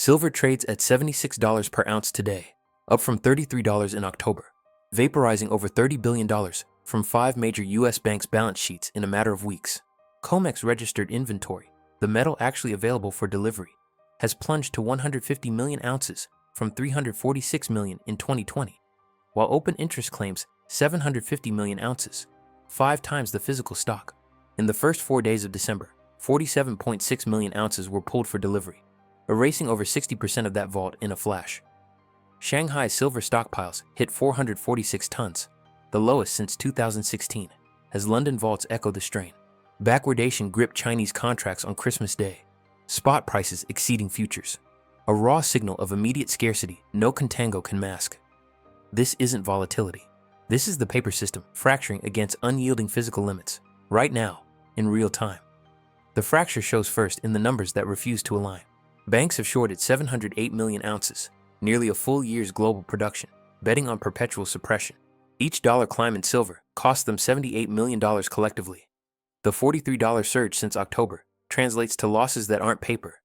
Silver trades at $76 per ounce today, up from $33 in October, vaporizing over $30 billion from 5 major U.S. banks' balance sheets in a matter of weeks. Comex registered inventory, the metal actually available for delivery, has plunged to 150 million ounces from 346 million in 2020, while open interest claims 750 million ounces, 5 times the physical stock. In the first 4 days of December, 47.6 million ounces were pulled for delivery, erasing over 60% of that vault in a flash. Shanghai's silver stockpiles hit 446 tons, the lowest since 2016, as London vaults echo the strain. Backwardation gripped Chinese contracts on Christmas Day, spot prices exceeding futures, a raw signal of immediate scarcity no contango can mask. This isn't volatility. This is the paper system fracturing against unyielding physical limits, right now, in real time. The fracture shows first in the numbers that refuse to align. Banks have shorted 708 million ounces, nearly a full year's global production, betting on perpetual suppression. Each dollar climb in silver cost them $78 million collectively. The $43 surge since October translates to losses that aren't paper.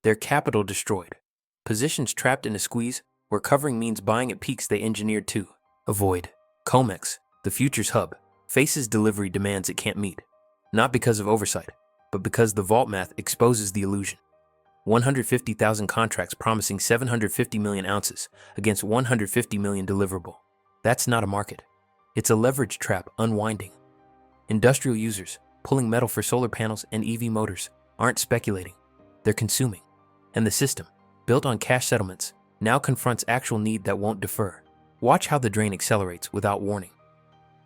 They're capital destroyed. Positions trapped in a squeeze where covering means buying at peaks they engineered to avoid. Comex, the futures hub, faces delivery demands it can't meet. Not because of oversight, but because the vault math exposes the illusion. 150,000 contracts promising 750 million ounces against 150 million deliverable. That's not a market. It's a leverage trap unwinding. Industrial users, pulling metal for solar panels and EV motors, aren't speculating. They're consuming. And the system, built on cash settlements, now confronts actual need that won't defer. Watch how the drain accelerates without warning.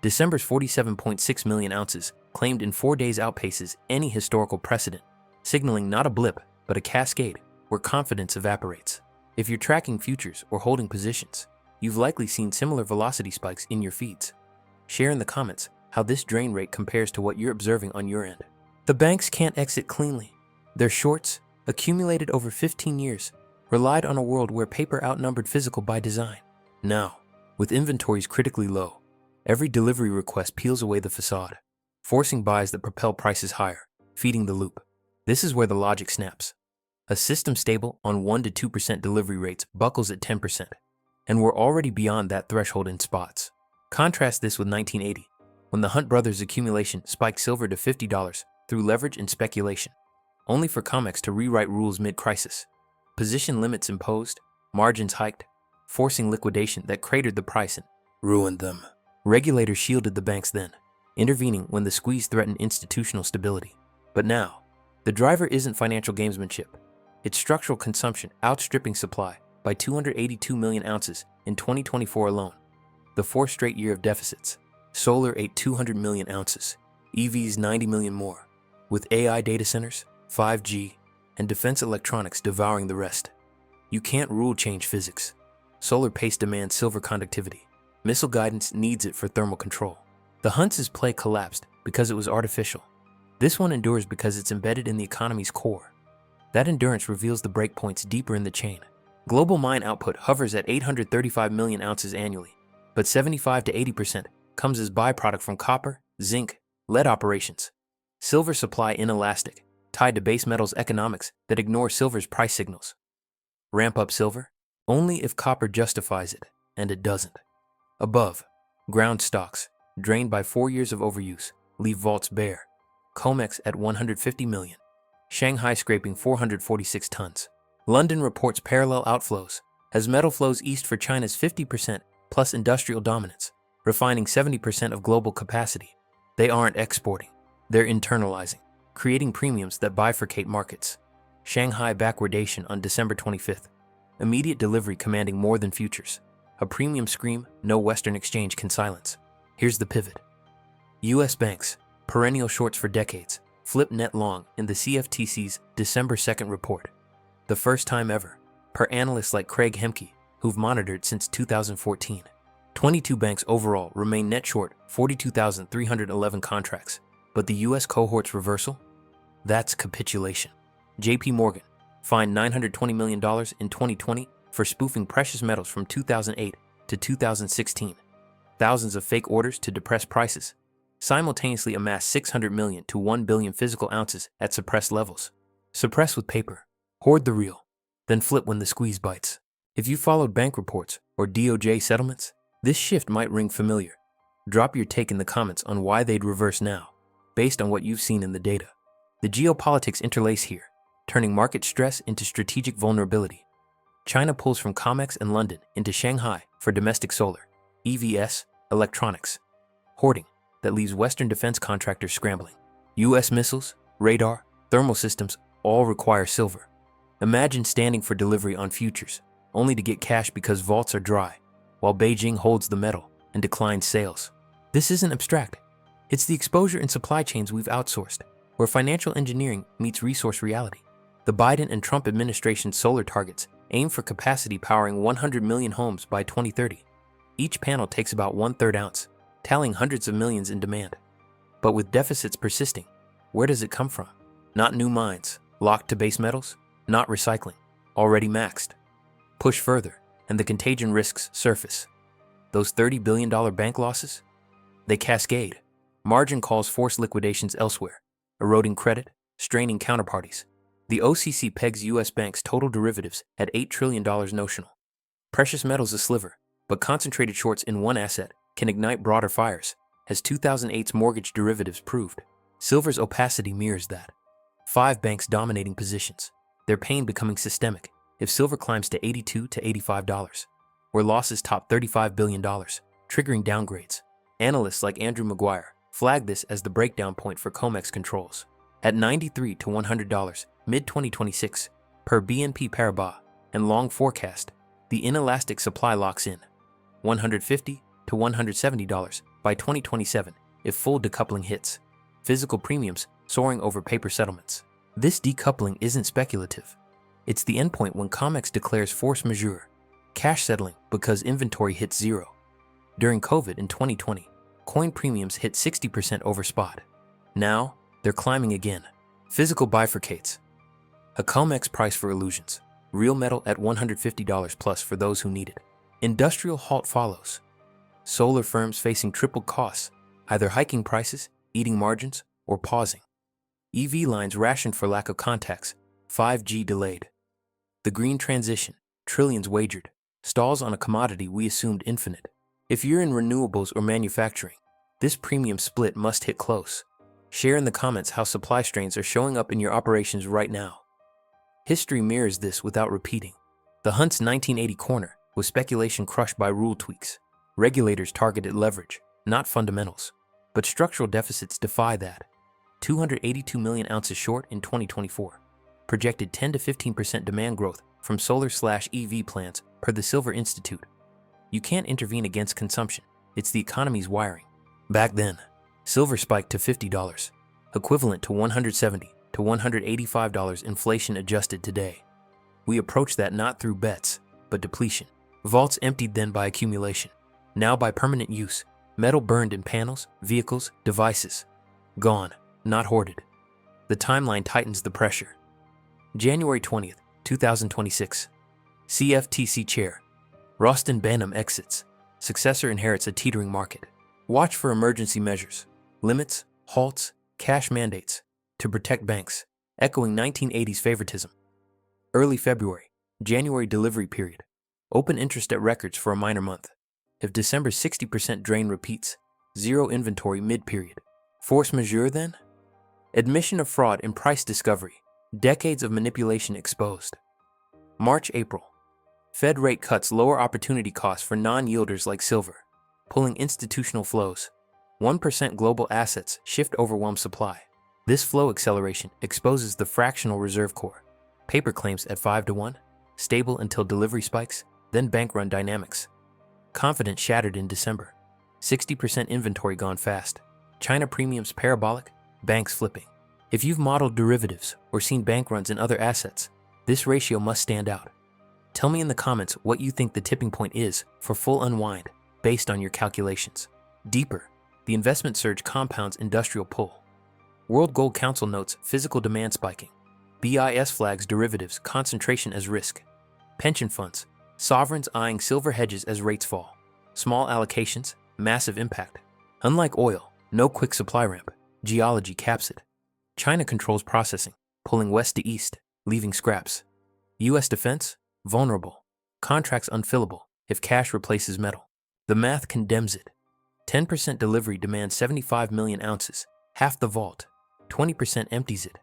December's 47.6 million ounces claimed in 4 days outpaces any historical precedent, signaling not a blip, but a cascade where confidence evaporates. If you're tracking futures or holding positions, you've likely seen similar velocity spikes in your feeds. Share in the comments how this drain rate compares to what you're observing on your end. The banks can't exit cleanly. Their shorts, accumulated over 15 years, relied on a world where paper outnumbered physical by design. Now, with inventories critically low, every delivery request peels away the facade, forcing buys that propel prices higher, feeding the loop. This is where the logic snaps. A system stable on 1 to 2% delivery rates buckles at 10%, and we're already beyond that threshold in spots. Contrast this with 1980, when the Hunt brothers' accumulation spiked silver to $50 through leverage and speculation, only for Comex to rewrite rules mid-crisis. Position limits imposed, margins hiked, forcing liquidation that cratered the price and ruined them. Regulators shielded the banks then, intervening when the squeeze threatened institutional stability. But now, the driver isn't financial gamesmanship. It's structural consumption outstripping supply by 282 million ounces in 2024 alone, the 4th straight year of deficits. Solar ate 200 million ounces, EVs 90 million more, with AI data centers, 5G, and defense electronics devouring the rest. You can't rule change physics. Solar pace demands silver conductivity. Missile guidance needs it for thermal control. The Hunts' play collapsed because it was artificial. This one endures because it's embedded in the economy's core. That endurance reveals the breakpoints deeper in the chain. Global mine output hovers at 835 million ounces annually, but 75 to 80% comes as byproduct from copper, zinc, lead operations. Silver supply inelastic, tied to base metals economics that ignore silver's price signals. Ramp up silver? Only if copper justifies it, and it doesn't. Above, ground stocks, drained by 4 years of overuse, leave vaults bare. Comex at 150 million. Shanghai scraping 446 tons. London reports parallel outflows as metal flows east for China's 50% plus industrial dominance, refining 70% of global capacity. They aren't exporting, they're internalizing, creating premiums that bifurcate markets. Shanghai backwardation on December 25th. Immediate delivery commanding more than futures. A premium scream no Western exchange can silence. Here's the pivot. U.S. banks, perennial shorts for decades, flip net long in the CFTC's December 2nd report. The first time ever, per analysts like Craig Hemke, who've monitored since 2014. 22 banks overall remain net short 42,311 contracts, but the U.S. cohort's reversal? That's capitulation. JP Morgan fined $920 million in 2020 for spoofing precious metals from 2008 to 2016. Thousands of fake orders to depress prices, simultaneously amassed 600 million to 1 billion physical ounces at suppressed levels. Suppress with paper, hoard the real. then flip when the squeeze bites. If you followed bank reports or DOJ settlements, this shift might ring familiar. Drop your take in the comments on why they'd reverse now, based on what you've seen in the data. The geopolitics interlace here, turning market stress into strategic vulnerability. China pulls from Comex and London into Shanghai for domestic solar, EVs, electronics. Hoarding that leaves Western defense contractors scrambling. US missiles, radar, thermal systems all require silver. Imagine standing for delivery on futures, only to get cash because vaults are dry, while Beijing holds the metal and declines sales. This isn't abstract. It's the exposure in supply chains we've outsourced, where financial engineering meets resource reality. The Biden and Trump administration's solar targets aim for capacity powering 100 million homes by 2030. Each panel takes about 1/3 ounce, tallying hundreds of millions in demand. But with deficits persisting, where does it come from? Not new mines, locked to base metals, not recycling, already maxed. Push further, and the contagion risks surface. Those $30 billion bank losses? They cascade. Margin calls force liquidations elsewhere, eroding credit, straining counterparties. The OCC pegs U.S. banks' total derivatives at $8 trillion notional. Precious metals a sliver, but concentrated shorts in one asset can ignite broader fires, as 2008's mortgage derivatives proved. Silver's opacity mirrors that. 5 banks dominating positions, their pain becoming systemic if silver climbs to $82 to $85, where losses top $35 billion, triggering downgrades. Analysts like Andrew Maguire flag this as the breakdown point for Comex controls. At $93 to $100 mid-2026 per BNP Paribas and long forecast, the inelastic supply locks in. $150 to $170 by 2027 if full decoupling hits. Physical premiums soaring over paper settlements. This decoupling isn't speculative. It's the endpoint when Comex declares force majeure, cash settling because inventory hits zero. During COVID in 2020, coin premiums hit 60% over spot. Now, they're climbing again. Physical bifurcates. A Comex price for illusions. Real metal at $150 plus for those who need it. Industrial halt follows. Solar firms facing tripled costs, either hiking prices, eating margins, or pausing. EV lines rationed for lack of contacts, 5G delayed. The green transition, trillions wagered, stalls on a commodity we assumed infinite. If you're in renewables or manufacturing, this premium split must hit close. Share in the comments how supply strains are showing up in your operations right now. History mirrors this without repeating. The Hunt's 1980 corner was speculation crushed by rule tweaks. Regulators targeted leverage, not fundamentals. But structural deficits defy that. 282 million ounces short in 2024. Projected 10 to 15% demand growth from solar/EV plants per the Silver Institute. You can't intervene against consumption. It's the economy's wiring. Back then, silver spiked to $50, equivalent to $170 to $185 inflation adjusted today. We approach that not through bets, but depletion. Vaults emptied then by accumulation, now by permanent use. Metal burned in panels, vehicles, devices. Gone, not hoarded. The timeline tightens the pressure. January 20th, 2026. CFTC Chair. Rostin Banham exits. Successor inherits a teetering market. Watch for emergency measures. Limits, halts, cash mandates. To protect banks, echoing 1980s favoritism. Early February, January delivery period. Open interest at records for a minor month. If December's 60% drain repeats, zero inventory mid-period. Force majeure then? Admission of fraud in price discovery. Decades of manipulation exposed. March-April. Fed rate cuts lower opportunity costs for non-yielders like silver, pulling institutional flows. 1% global assets shift overwhelm supply. This flow acceleration exposes the fractional reserve core. Paper claims at 5 to 1, stable until delivery spikes, then bank run dynamics. Confidence shattered in December. 60% inventory gone fast. China premiums parabolic, banks flipping. If you've modeled derivatives or seen bank runs in other assets, this ratio must stand out. Tell me in the comments what you think the tipping point is for full unwind based on your calculations. Deeper, the investment surge compounds industrial pull. World Gold Council notes physical demand spiking. BIS flags derivatives concentration as risk. Pension funds, sovereigns eyeing silver hedges as rates fall. Small allocations, massive impact. Unlike oil, no quick supply ramp. Geology caps it. China controls processing, pulling west to east, leaving scraps. US defense? Vulnerable. Contracts unfillable if cash replaces metal. The math condemns it. 10% delivery demands 75 million ounces, half the vault. 20% empties it.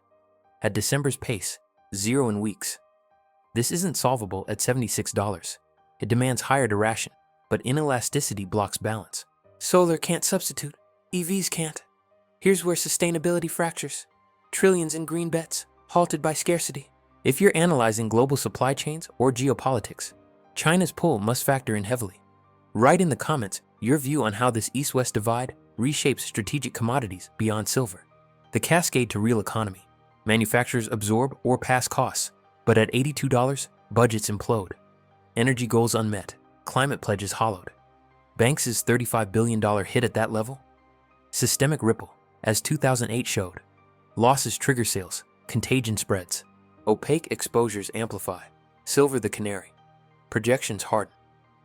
At December's pace, 0 in weeks. This isn't solvable at $76. It demands higher to ration, but inelasticity blocks balance. Solar can't substitute. EVs can't. Here's where sustainability fractures. Trillions in green bets, halted by scarcity. If you're analyzing global supply chains or geopolitics, China's pull must factor in heavily. Write in the comments your view on how this East-West divide reshapes strategic commodities beyond silver. The cascade to real economy. Manufacturers absorb or pass costs, but at $82, budgets implode. Energy goals unmet, climate pledges hollowed. Banks' $35 billion hit at that level? Systemic ripple, as 2008 showed. Losses trigger sales, contagion spreads. Opaque exposures amplify. Silver the canary. Projections harden.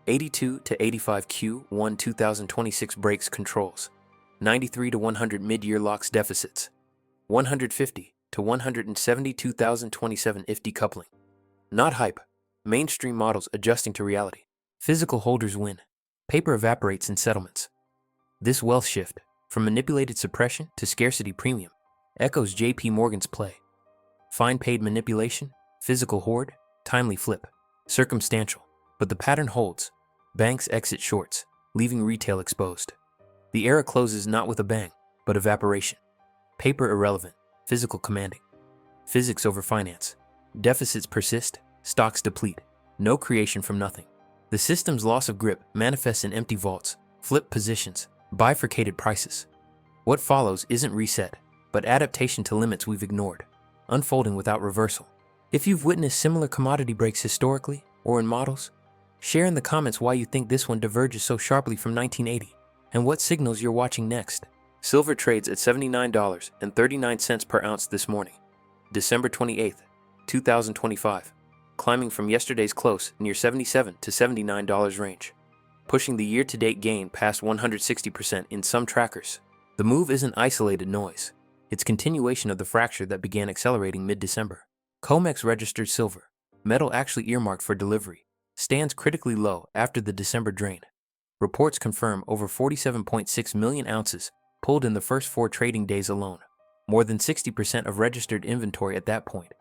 82 to 85 Q1 2026 breaks controls. 93 to 100 mid-year locks deficits. 150 to 170 2027 if decoupling. Not hype. Mainstream models adjusting to reality. Physical holders win. Paper evaporates in settlements. This wealth shift, from manipulated suppression to scarcity premium, echoes J.P. Morgan's play. Fine paid manipulation, physical hoard, timely flip. Circumstantial, but the pattern holds. Banks exit shorts, leaving retail exposed. The era closes not with a bang, but evaporation. Paper irrelevant, physical commanding. Physics over finance. Deficits persist, stocks deplete. No creation from nothing. The system's loss of grip manifests in empty vaults, flipped positions, bifurcated prices. What follows isn't reset, but adaptation to limits we've ignored, unfolding without reversal. If you've witnessed similar commodity breaks historically or in models, share in the comments why you think this one diverges so sharply from 1980 and what signals you're watching next. Silver trades at $79.39 per ounce this morning, December 28th, 2025, climbing from yesterday's close near $77 to $79 range, pushing the year-to-date gain past 160% in some trackers. The move isn't isolated noise. It's continuation of the fracture that began accelerating mid-December. Comex registered silver, metal actually earmarked for delivery, stands critically low after the December drain. Reports confirm over 47.6 million ounces pulled in the first 4 trading days alone, more than 60% of registered inventory at that point,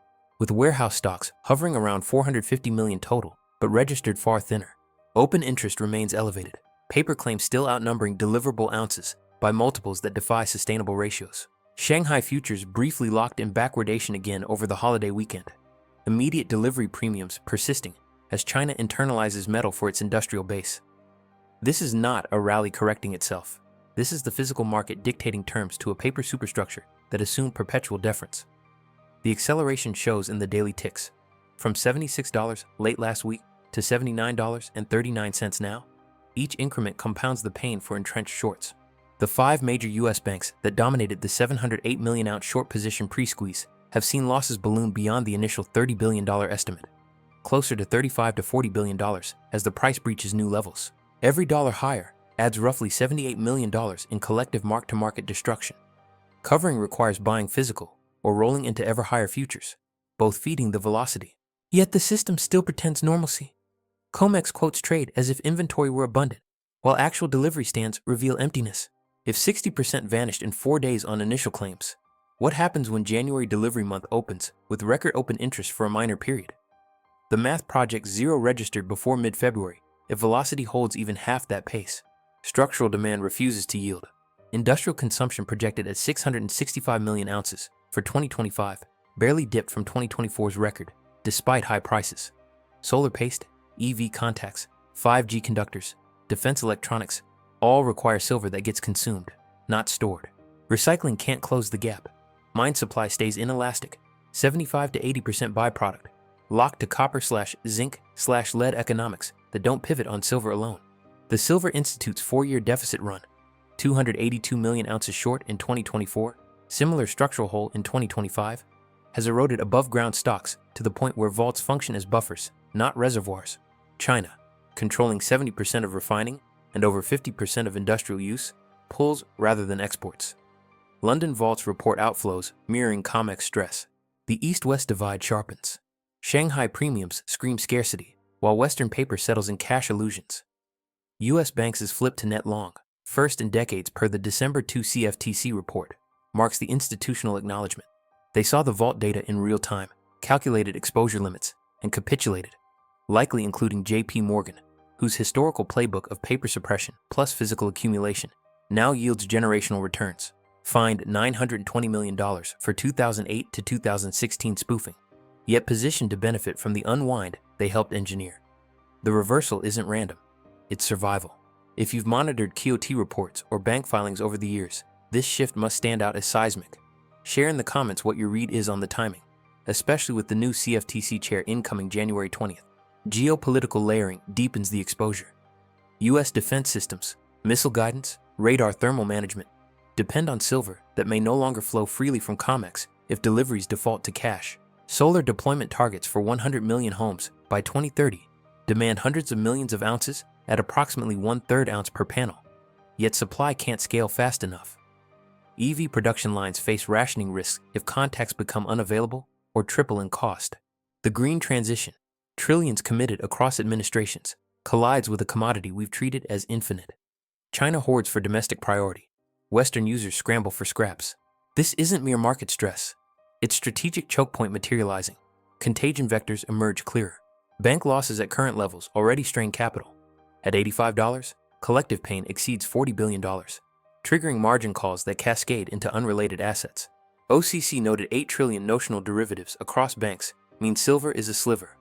with warehouse stocks hovering around 450 million total, but registered far thinner. Open interest remains elevated, paper claims still outnumbering deliverable ounces by multiples that defy sustainable ratios. Shanghai futures briefly locked in backwardation again over the holiday weekend. Immediate delivery premiums persisting as China internalizes metal for its industrial base. This is not a rally correcting itself. This is the physical market dictating terms to a paper superstructure that assumed perpetual deference. The acceleration shows in the daily ticks. From $76 late last week to $79.39 now, each increment compounds the pain for entrenched shorts. The 5 major U.S. banks that dominated the 708 million ounce short position pre-squeeze have seen losses balloon beyond the initial $30 billion estimate, closer to $35 to $40 billion as the price breaches new levels. Every dollar higher adds roughly $78 million in collective mark-to-market destruction. Covering requires buying physical or rolling into ever higher futures, both feeding the velocity. Yet the system still pretends normalcy. Comex quotes trade as if inventory were abundant, while actual delivery stands reveal emptiness. If 60% vanished in 4 days on initial claims, what happens when January delivery month opens with record open interest for a minor period? The math projects 0 registered before mid-February if velocity holds even half that pace. Structural demand refuses to yield. Industrial consumption projected at 665 million ounces for 2025 barely dipped from 2024's record, despite high prices. Solar paste, EV contacts, 5G conductors, defense electronics, all require silver that gets consumed, not stored. Recycling can't close the gap. Mine supply stays inelastic, 75 to 80% byproduct, locked to copper/zinc/lead economics that don't pivot on silver alone. The Silver Institute's 4-year deficit run, 282 million ounces short in 2024, similar structural hole in 2025, has eroded above ground stocks to the point where vaults function as buffers, not reservoirs. China, controlling 70% of refining and over 50% of industrial use, pulls rather than exports. London vaults report outflows mirroring Comex stress. The East-West divide sharpens. Shanghai premiums scream scarcity, while Western paper settles in cash illusions. U.S. banks is flipped to net long, first in decades per the December 2 CFTC report, marks the institutional acknowledgement. They saw the vault data in real time, calculated exposure limits, and capitulated, likely including J.P. Morgan, whose historical playbook of paper suppression plus physical accumulation now yields generational returns, fined $920 million for 2008 to 2016 spoofing, yet positioned to benefit from the unwind they helped engineer. The reversal isn't random, it's survival. If you've monitored QOT reports or bank filings over the years, this shift must stand out as seismic. Share in the comments what your read is on the timing, especially with the new CFTC chair incoming January 20th. Geopolitical layering deepens the exposure. U.S. defense systems, missile guidance, radar thermal management depend on silver that may no longer flow freely from Comex if deliveries default to cash. Solar deployment targets for 100 million homes by 2030 demand hundreds of millions of ounces at approximately 1/3 ounce per panel, yet supply can't scale fast enough. EV production lines face rationing risks if contacts become unavailable or triple in cost. The green transition, trillions committed across administrations, collides with a commodity we've treated as infinite. China hoards for domestic priority. Western users scramble for scraps. This isn't mere market stress. It's strategic choke point materializing. Contagion vectors emerge clearer. Bank losses at current levels already strain capital. At $85, collective pain exceeds $40 billion, triggering margin calls that cascade into unrelated assets. OCC noted 8 trillion notional derivatives across banks mean silver is a sliver.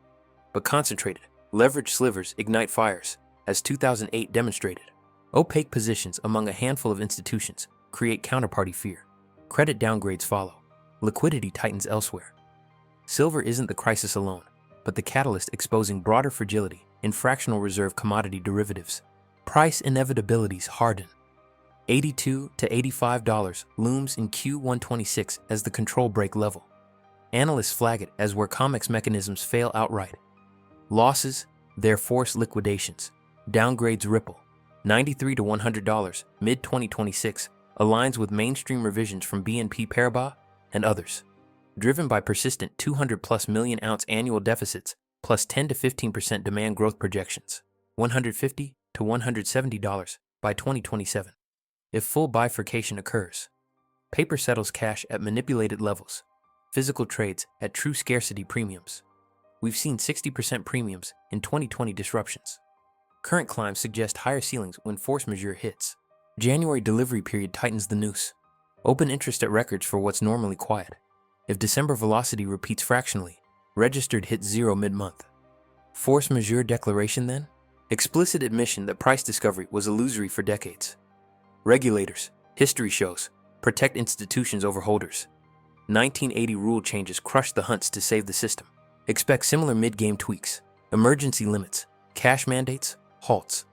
But concentrated, leveraged slivers ignite fires, as 2008 demonstrated. Opaque positions among a handful of institutions create counterparty fear. Credit downgrades follow. Liquidity tightens elsewhere. Silver isn't the crisis alone, but the catalyst exposing broader fragility in fractional reserve commodity derivatives. Price inevitabilities harden. $82 to $85 looms in Q126 as the control break level. Analysts flag it as where Comex mechanisms fail outright. Losses, their force liquidations. Downgrades ripple. $93 to $100 mid-2026 aligns with mainstream revisions from BNP Paribas and others. Driven by persistent 200+ million ounce annual deficits plus 10 to 15% demand growth projections. $150 to $170 by 2027. If full bifurcation occurs, paper settles cash at manipulated levels, physical trades at true scarcity premiums. We've seen 60% premiums in 2020 disruptions. Current climbs suggest higher ceilings when force majeure hits. January delivery period tightens the noose. Open interest at records for what's normally quiet. If December velocity repeats fractionally, registered hits zero mid-month. Force majeure declaration then? Explicit admission that price discovery was illusory for decades. Regulators, history shows, protect institutions over holders. 1980 rule changes crushed the hunts to save the system. Expect similar mid-game tweaks, emergency limits, cash mandates, halts.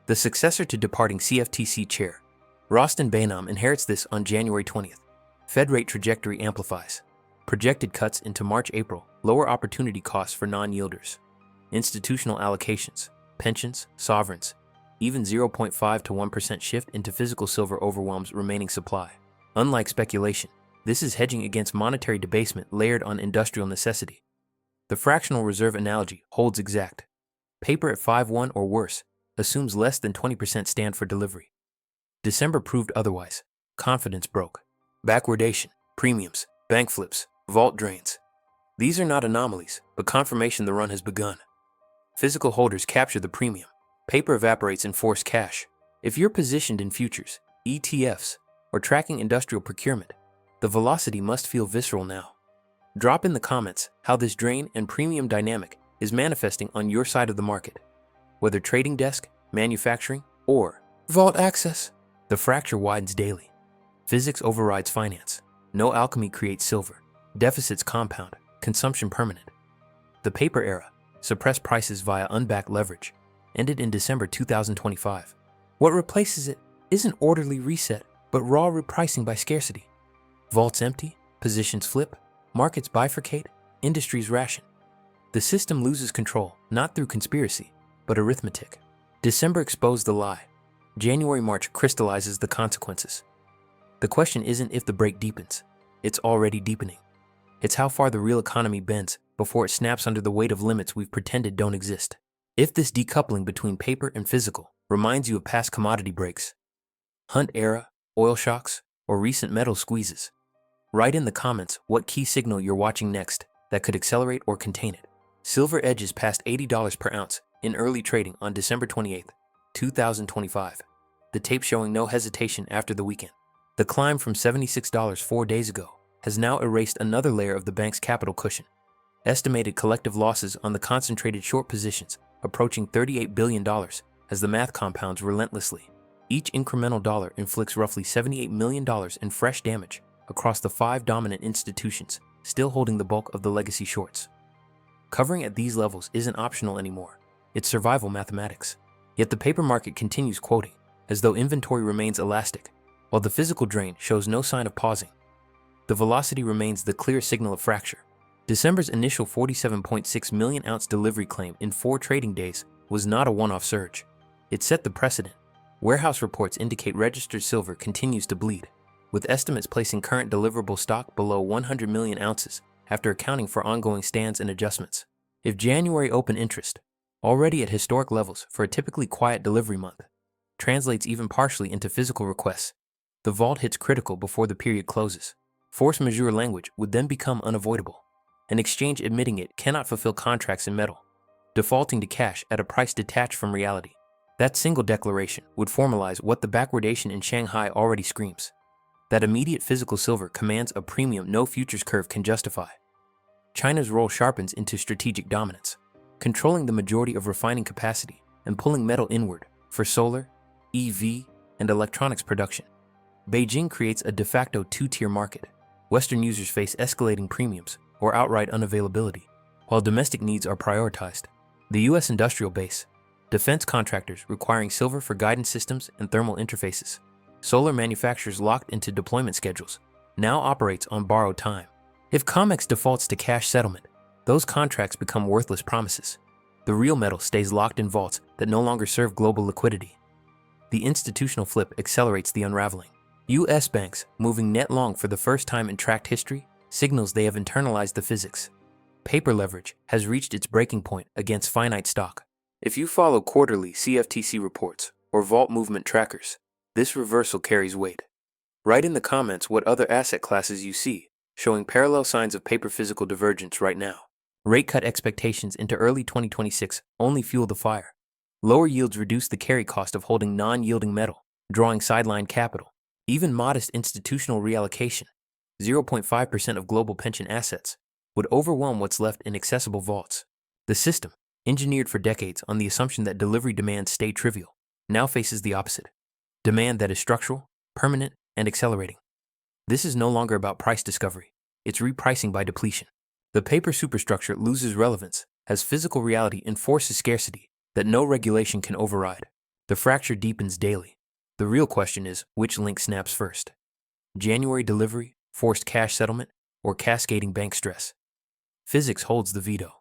The successor to departing CFTC chair, Rostin Behnam, inherits this on January 20th. Fed rate trajectory amplifies. Projected cuts into March-April lower opportunity costs for non-yielders. Institutional allocations, pensions, sovereigns, even 0.5 to 1% shift into physical silver overwhelms remaining supply. Unlike speculation, this is hedging against monetary debasement layered on industrial necessity. The fractional reserve analogy holds exact. Paper at 5-1 or worse assumes less than 20% stand for delivery. December proved otherwise. Confidence broke. Backwardation, premiums, bank flips, vault drains. These are not anomalies, but confirmation the run has begun. Physical holders capture the premium. Paper evaporates in forced cash. If you're positioned in futures, ETFs, or tracking industrial procurement, the velocity must feel visceral now. Drop in the comments how this drain and premium dynamic is manifesting on your side of the market. Whether trading desk, manufacturing, or vault access, the fracture widens daily. Physics overrides finance. No alchemy creates silver. Deficits compound, consumption permanent. The paper era, suppressed prices via unbacked leverage, ended in December 2025. What replaces it isn't orderly reset, but raw repricing by scarcity. Vaults empty, positions flip, markets bifurcate, industries ration. The system loses control, not through conspiracy, but arithmetic. December exposed the lie. January-March crystallizes the consequences. The question isn't if the break deepens, it's already deepening. It's how far the real economy bends before it snaps under the weight of limits we've pretended don't exist. If this decoupling between paper and physical reminds you of past commodity breaks, Hunt era, oil shocks, or recent metal squeezes, write in the comments what key signal you're watching next that could accelerate or contain it. Silver edges past $80 per ounce in early trading on December 28, 2025. The tape showing no hesitation after the weekend. The climb from $76 4 days ago has now erased another layer of the bank's capital cushion. Estimated collective losses on the concentrated short positions approaching $38 billion as the math compounds relentlessly. Each incremental dollar inflicts roughly $78 million in fresh damage across the 5 dominant institutions still holding the bulk of the legacy shorts. Covering at these levels isn't optional anymore. It's survival mathematics. Yet the paper market continues quoting, as though inventory remains elastic, while the physical drain shows no sign of pausing. The velocity remains the clear signal of fracture. December's initial 47.6 million ounce delivery claim in 4 trading days was not a one-off surge. It set the precedent. Warehouse reports indicate registered silver continues to bleed, with estimates placing current deliverable stock below 100 million ounces after accounting for ongoing stands and adjustments. If January open interest, already at historic levels for a typically quiet delivery month, translates even partially into physical requests, the vault hits critical before the period closes. Force majeure language would then become unavoidable. An exchange admitting it cannot fulfill contracts in metal, defaulting to cash at a price detached from reality. That single declaration would formalize what the backwardation in Shanghai already screams: that immediate physical silver commands a premium no futures curve can justify. China's role sharpens into strategic dominance, controlling the majority of refining capacity and pulling metal inward for solar, EV, and electronics production. Beijing creates a de facto 2-tier market. Western users face escalating premiums or outright unavailability, while domestic needs are prioritized. The U.S. industrial base, defense contractors requiring silver for guidance systems and thermal interfaces, solar manufacturers locked into deployment schedules, now operates on borrowed time. If Comex defaults to cash settlement, those contracts become worthless promises. The real metal stays locked in vaults that no longer serve global liquidity. The institutional flip accelerates the unraveling. U.S. banks, moving net long for the first time in tracked history, signals they have internalized the physics. Paper leverage has reached its breaking point against finite stock. If you follow quarterly CFTC reports or vault movement trackers, this reversal carries weight. Write in the comments what other asset classes you see, showing parallel signs of paper-physical divergence right now. Rate cut expectations into early 2026 only fuel the fire. Lower yields reduce the carry cost of holding non-yielding metal, drawing sideline capital. Even modest institutional reallocation, 0.5% of global pension assets, would overwhelm what's left in accessible vaults. The system, engineered for decades on the assumption that delivery demands stay trivial, now faces the opposite. Demand that is structural, permanent, and accelerating. This is no longer about price discovery. It's repricing by depletion. The paper superstructure loses relevance as physical reality enforces scarcity that no regulation can override. The fracture deepens daily. The real question is, which link snaps first? January delivery, forced cash settlement, or cascading bank stress? Physics holds the veto.